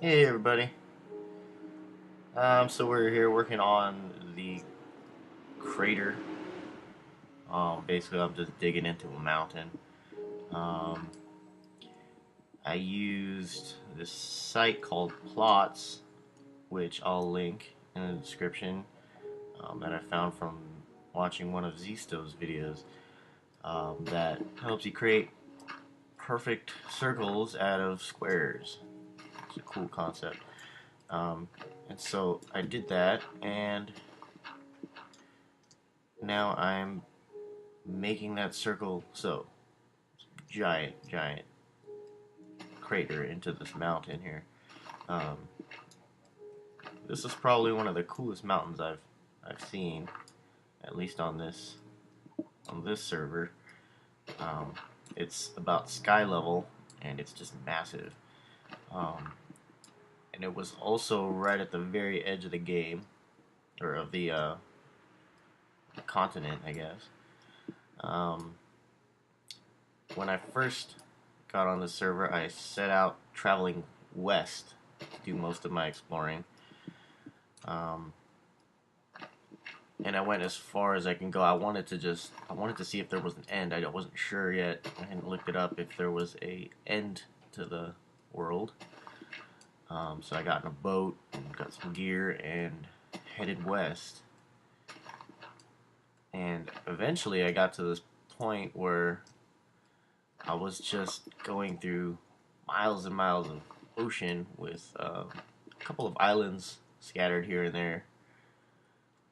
Hey everybody. So we're here working on the crater. Basically, I'm just digging into a mountain. Um, I used this site called Plots, which I'll link in the description, that I found from watching one of Zisto's videos. That helps you create perfect circles out of squares. It's a cool concept. Um, and so I did that, and now I'm making that circle so giant crater into this mountain here. Um, this is probably one of the coolest mountains I've seen, at least on this server. Um, it's about sky level and it's just massive. Um, and it was also right at the very edge of the game, or of the continent, I guess. Um, when I first got on the server, I set out traveling west to do most of my exploring. Um, and I went as far as I can go. I wanted to see if there was an end. I wasn't sure yet. I hadn't looked it up if there was a end to the world. So I got in a boat and got some gear and headed west. And eventually I got to this point where I was just going through miles and miles of ocean with a couple of islands scattered here and there.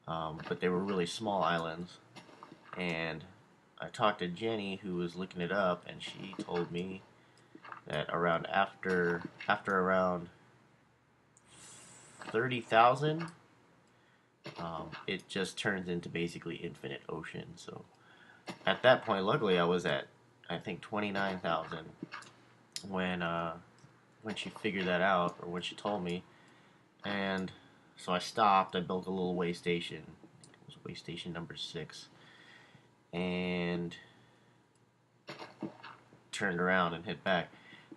But they were really small islands. And I talked to Jenny, who was looking it up, and she told me that around after around 30,000, it just turns into basically infinite ocean. So at that point, luckily, I was at I think 29,000 when when she figured that out, or when she told me, and so I stopped. I built a little way station. It was way station number 6, and turned around and hit back.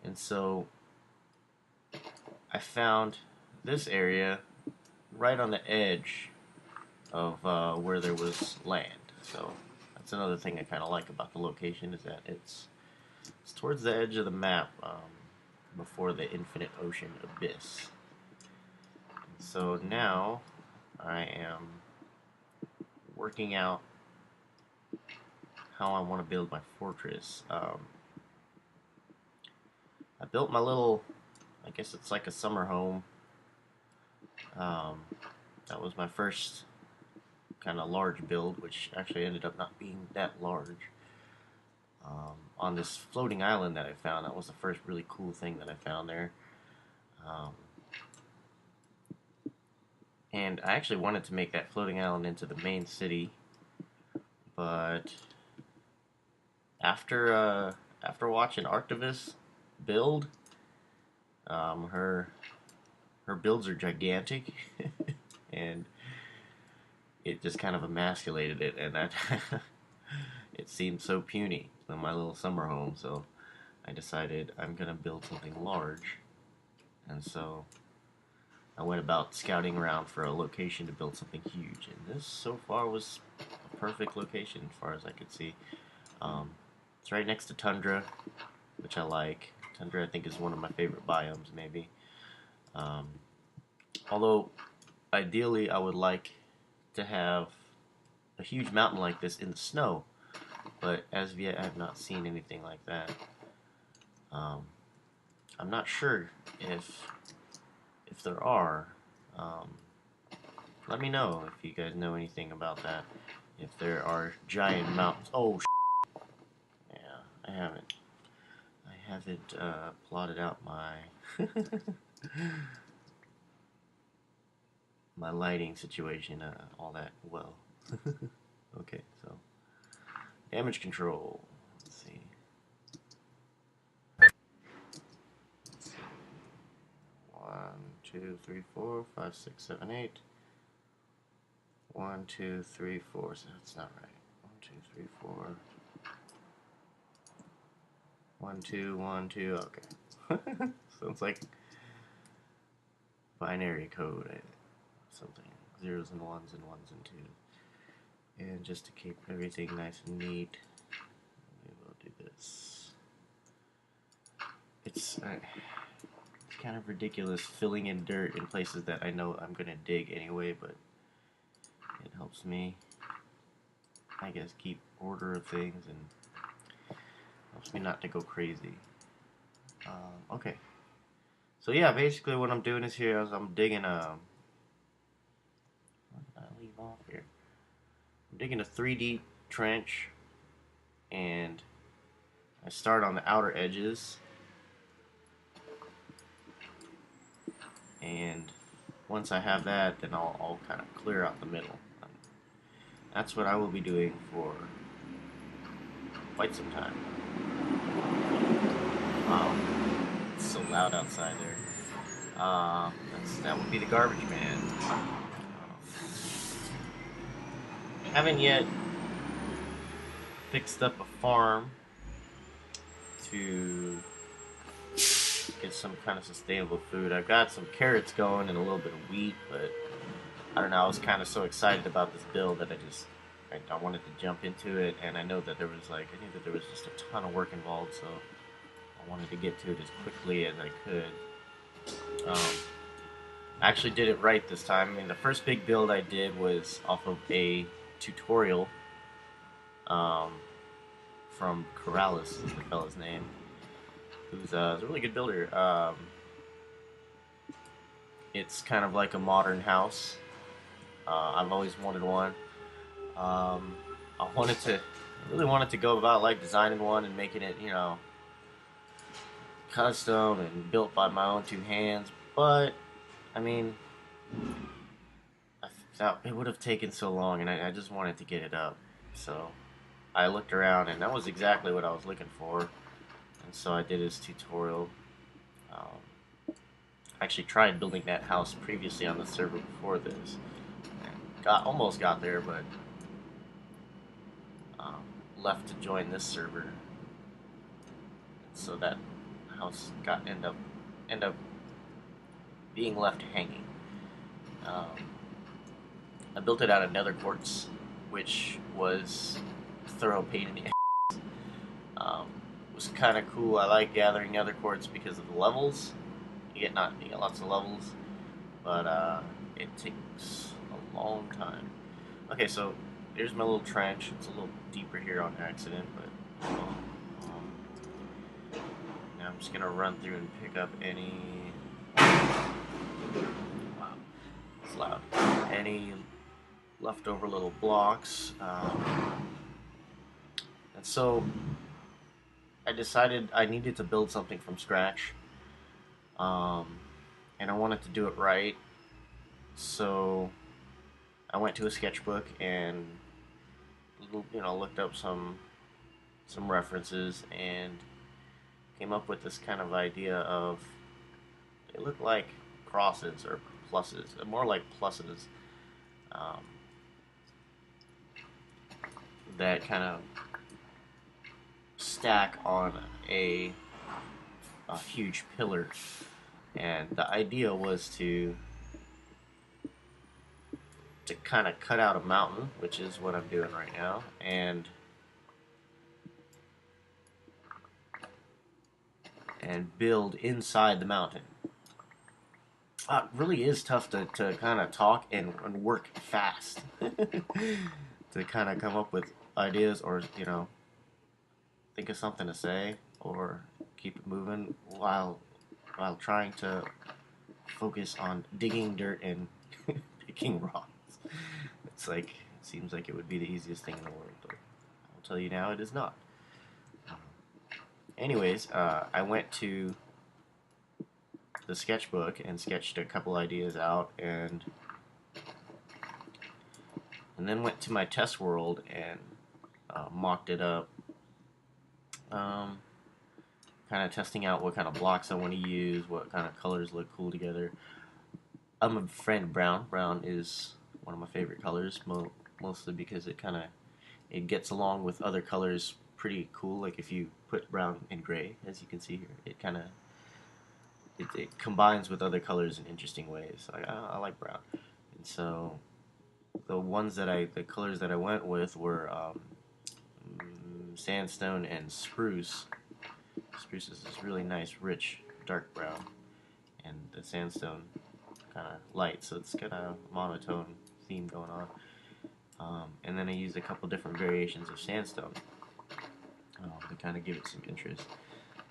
And so I found this area right on the edge of where there was land. So that's another thing I kind of like about the location, is that it's towards the edge of the map, before the infinite ocean abyss. So now I am working out how I want to build my fortress. I built my little, I guess it's like a summer home. Um, that was my first kind of large build, which actually ended up not being that large. On this floating island that I found, that was the first really cool thing that I found there. Um, and I actually wanted to make that floating island into the main city, but after watching Arctivist build, her builds are gigantic, and it just kind of emasculated it, and that it seemed so puny in my little summer home. So I decided I'm gonna build something large, and so I went about scouting around for a location to build something huge, and this so far was a perfect location as far as I could see. It's right next to tundra, which I like. Tundra, I think, is one of my favorite biomes, maybe. Um, Although, ideally, I would like to have a huge mountain like this in the snow, but as of yet, I have not seen anything like that. Um, I'm not sure if there are. Um, Let me know if you guys know anything about that. If there are giant mountains. Oh, yeah, I haven't. I haven't plotted out my my lighting situation all that well. Okay, so damage control. Let's see. Let's see. 1, 2, 3, 4, 5, 6, 7, 8. 1, 2, 3, 4. So that's not right. 1, 2, 3, 4. 1, 2, 1, 2. Okay. Sounds like binary code, something zeros and ones and ones and twos. And just to keep everything nice and neat, we will do this. It's kind of ridiculous filling in dirt in places that I know I'm gonna dig anyway, but it helps me, I guess, keep order of things and helps me not to go crazy. Okay, so yeah, basically what I'm doing is here is I'm digging a. What did I leave off here? I'm digging a 3D trench, and I start on the outer edges, and once I have that, then I'll kind of clear out the middle. That's what I will be doing for quite some time. It's so loud outside there. That would be the garbage man. Haven't yet fixed up a farm to get some kind of sustainable food. I've got some carrots going and a little bit of wheat, but I don't know, I was kind of so excited about this build that I wanted to jump into it, and I knew that there was just a ton of work involved, so I wanted to get to it as quickly as I could. I actually did it right this time. I mean, the first big build I did was off of a tutorial from Corrales, is the fella's name, who's a really good builder. It's kind of like a modern house. I've always wanted one. I really wanted to go about like designing one and making it, custom and built by my own two hands. But I mean, I thought it would have taken so long, and I just wanted to get it up. So I looked around, and that was exactly what I was looking for. And so I did his tutorial. I actually tried building that house previously on the server before this. Almost got there, but left to join this server, so that house end up being left hanging. I built it out of nether quartz, which was a thorough pain in the ass. It was kind of cool. I like gathering nether quartz because of the levels. You get lots of levels, but it takes a long time. Okay, so there's my little trench. It's a little deeper here on accident, but now I'm just gonna run through and pick up any. Wow, it's loud. Any leftover little blocks, and so I decided I needed to build something from scratch, and I wanted to do it right. So I went to a sketchbook and looked up some references and came up with this kind of idea of they look like crosses or pluses, more like pluses, that kind of stack on a huge pillar. And the idea was to kind of cut out a mountain, which is what I'm doing right now, and build inside the mountain. It really is tough to kind of talk and work fast to kind of come up with ideas, or think of something to say, or keep it moving while trying to focus on digging dirt and picking rocks. It seems like it would be the easiest thing in the world, but I'll tell you now, it is not. Anyways, I went to the sketchbook and sketched a couple ideas out, and then went to my test world and mocked it up, kind of testing out what kind of blocks I want to use, what kind of colors look cool together. I'm a fan of brown. Brown is one of my favorite colors, mostly because it gets along with other colors pretty cool. Like if you put brown and gray, as you can see here, it kind of it combines with other colors in interesting ways. I like brown, and so the colors that I went with were sandstone and spruce. Spruce is this really nice, rich, dark brown, and the sandstone kind of light, so it's got a monotone theme going on. And then I used a couple different variations of sandstone to kind of give it some interest.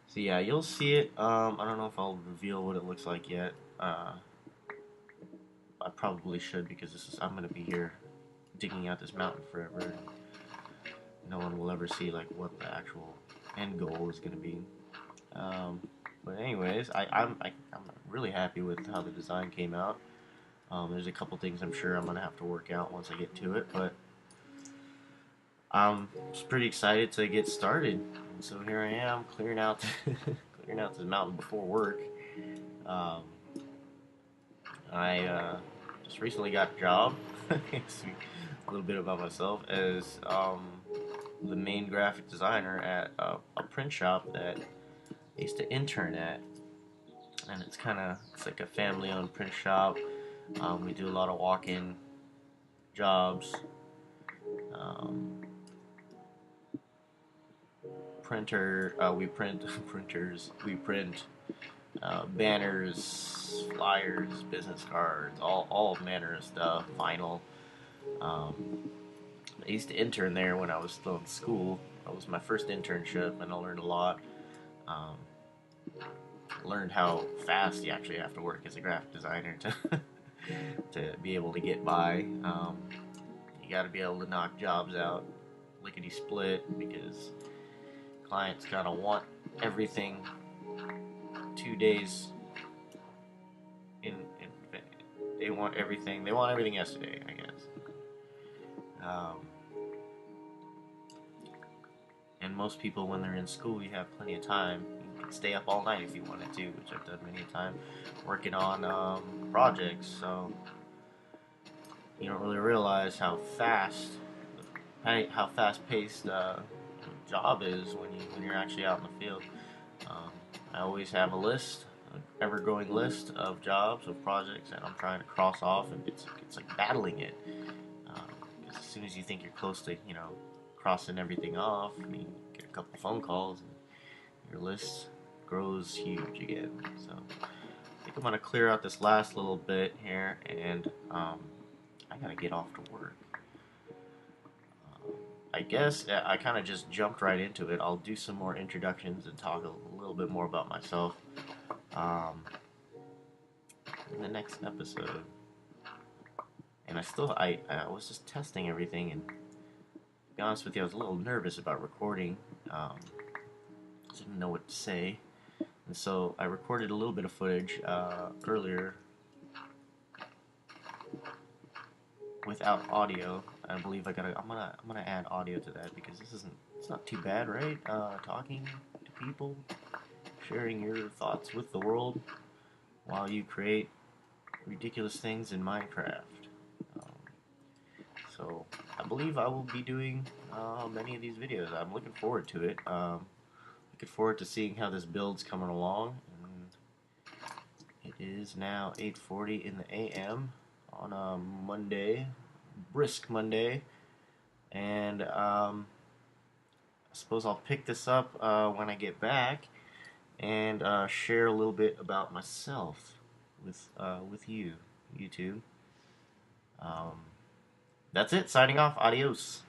So yeah, you'll see it. I don't know if I'll reveal what it looks like yet. I probably should because I'm gonna be here digging out this mountain forever, and no one will ever see like what the actual end goal is gonna be. But anyways, I'm really happy with how the design came out. There's a couple things I'm sure I'm gonna have to work out once I get to it, but I'm just pretty excited to get started. And so here I am clearing out clearing out this mountain before work. Um, I just recently got a job. A little bit about myself as the main graphic designer at a print shop that I used to intern at, and it's like a family-owned print shop. We do a lot of walk-in jobs. Um, we print printers. We print banners, flyers, business cards, all manner of stuff. Vinyl. I used to intern there when I was still in school. That was my first internship, and I learned a lot. Um, Learned how fast you actually have to work as a graphic designer to to be able to get by. You got to be able to knock jobs out lickety split because clients kind of want everything 2 days in they want everything yesterday, I guess. And most people, when they're in school, you have plenty of time. You can stay up all night if you wanted to, which I've done many a time, working on projects. So you don't really realize how fast-paced job is when you're actually out in the field. Um, I always have a list, an ever-growing list of jobs, of projects that I'm trying to cross off, and it's like battling it. As soon as you think you're close to, crossing everything off, you get a couple phone calls, and your list grows huge again. So I think I'm gonna clear out this last little bit here, and I gotta get off to work. I guess I kind of just jumped right into it. I'll do some more introductions and talk a little bit more about myself um, in the next episode. And I was just testing everything, and to be honest with you, I was a little nervous about recording. Didn't know what to say, and so I recorded a little bit of footage earlier without audio. I believe I'm gonna add audio to that because it's not too bad, right? Talking to people, sharing your thoughts with the world while you create ridiculous things in Minecraft. So I believe I will be doing many of these videos. I'm looking forward to it. Looking forward to seeing how this build's coming along. And it is now 8:40 in the a.m. on a Monday, brisk Monday, and I suppose I'll pick this up when I get back and share a little bit about myself with you, YouTube. That's it. Signing off. Adios.